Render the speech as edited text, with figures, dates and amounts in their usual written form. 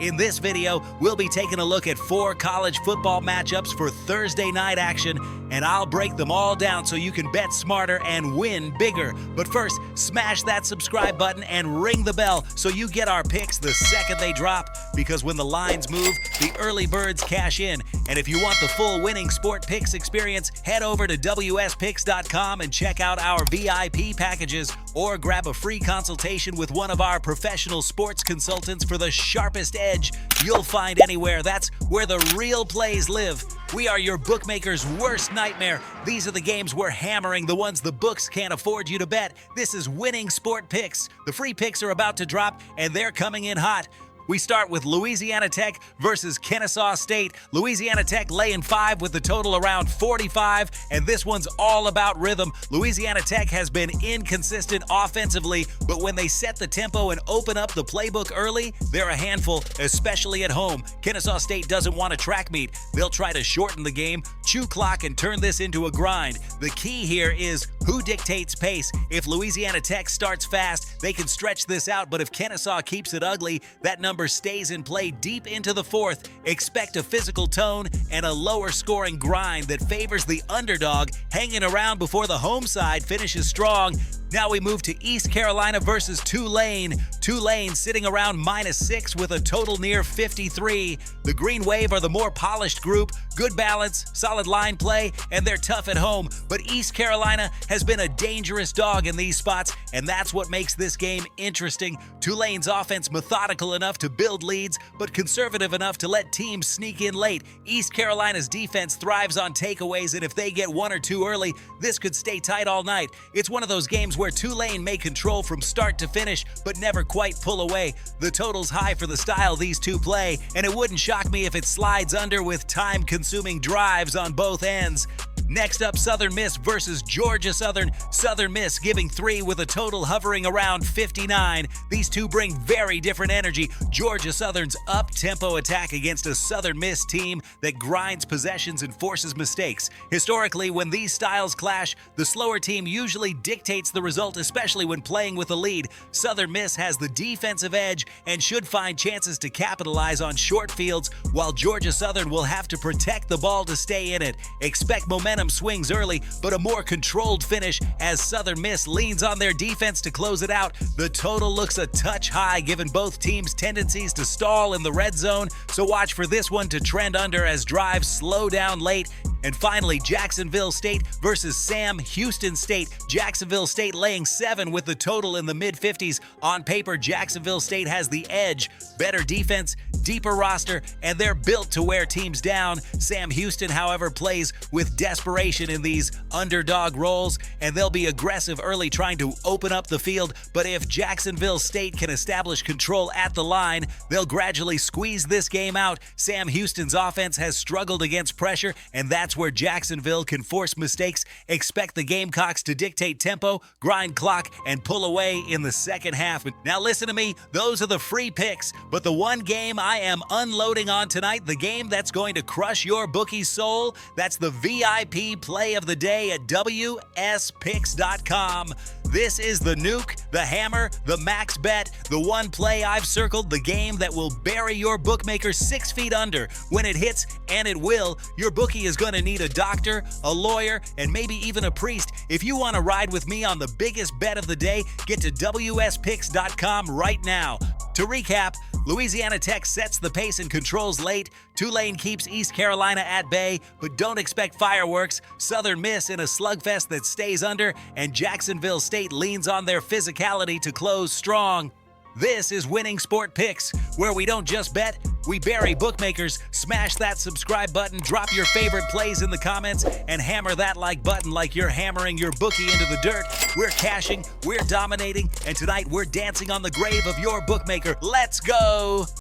In this video, we'll be taking a look at 4 college football matchups for Thursday night action, and I'll break them all down so you can bet smarter and win bigger. But first, smash that subscribe button and ring the bell so you get our picks the second they drop, because when the lines move, the early birds cash in. And if you want the full winning sport picks experience, head over to wspicks.com and check out our VIP packages, or grab a free consultation with one of our professional sports consultants for the sharpest edge you'll find anywhere. That's where the real plays live. We are your bookmaker's worst nightmare. These are the games we're hammering, the ones the books can't afford you to bet. This is Winning Sport Picks. The free picks are about to drop, and they're coming in hot. We start with Louisiana Tech versus Kennesaw State. Louisiana Tech laying 5 with the total around 45, and this one's all about rhythm. Louisiana Tech has been inconsistent offensively, but when they set the tempo and open up the playbook early, they're a handful, especially at home. Kennesaw State doesn't want a track meet. They'll try to shorten the game, chew clock, and turn this into a grind. The key here is who dictates pace. If Louisiana Tech starts fast, they can stretch this out, but if Kennesaw keeps it ugly, that number stays in play deep into the fourth. Expect a physical tone and a lower scoring grind that favors the underdog, hanging around before the home side finishes strong. Now we move to East Carolina versus Tulane. Tulane sitting around -6 with a total near 53. The Green Wave are the more polished group, good balance, solid line play, and they're tough at home. But East Carolina has been a dangerous dog in these spots, and that's what makes this game interesting. Tulane's offense methodical enough to build leads, but conservative enough to let teams sneak in late. East Carolina's defense thrives on takeaways, and if they get 1 or 2 early, this could stay tight all night. It's one of those games where Tulane may control from start to finish, but never quite pull away. The total's high for the style these two play, and it wouldn't shock me if it slides under with time-consuming drives on both ends. Next up, Southern Miss versus Georgia Southern. Southern Miss giving 3 with a total hovering around 59. These two bring very different energy. Georgia Southern's up-tempo attack against a Southern Miss team that grinds possessions and forces mistakes. Historically, when these styles clash, the slower team usually dictates the result, especially when playing with a lead. Southern Miss has the defensive edge and should find chances to capitalize on short fields, while Georgia Southern will have to protect the ball to stay in it. Expect momentum swings early, but a more controlled finish as Southern Miss leans on their defense to close it out. The total looks a touch high given both teams' tendencies to stall in the red zone, so watch for this one to trend under as drives slow down late. And finally, Jacksonville State versus Sam Houston State. Jacksonville State laying 7 with the total in the mid-50s. On paper, Jacksonville State has the edge. Better defense, deeper roster, and they're built to wear teams down. Sam Houston, however, plays with desperation in these underdog roles, and they'll be aggressive early trying to open up the field. But if Jacksonville State can establish control at the line, they'll gradually squeeze this game out. Sam Houston's offense has struggled against pressure, and that's where Jacksonville can force mistakes. Expect the Gamecocks to dictate tempo, grind clock, and pull away in the second half. Now listen to me, those are the free picks, but the one game I am unloading on tonight, the game that's going to crush your bookie's soul, that's the VIP play of the day at wspicks.com. This is the nuke, the hammer, the max bet, the one play I've circled, the game that will bury your bookmaker 6 feet under. When it hits, and it will, your bookie is going to need a doctor, a lawyer, and maybe even a priest. If you want to ride with me on the biggest bet of the day, get to wspicks.com right now. To recap, Louisiana Tech sets the pace and controls late. Tulane keeps East Carolina at bay, but don't expect fireworks. Southern Miss in a slugfest that stays under, and Jacksonville State leans on their physicality to close strong. This is Winning Sport Picks, where we don't just bet, we bury bookmakers. Smash that subscribe button, drop your favorite plays in the comments, and hammer that like button like you're hammering your bookie into the dirt. We're cashing, we're dominating, and tonight we're dancing on the grave of your bookmaker. Let's go!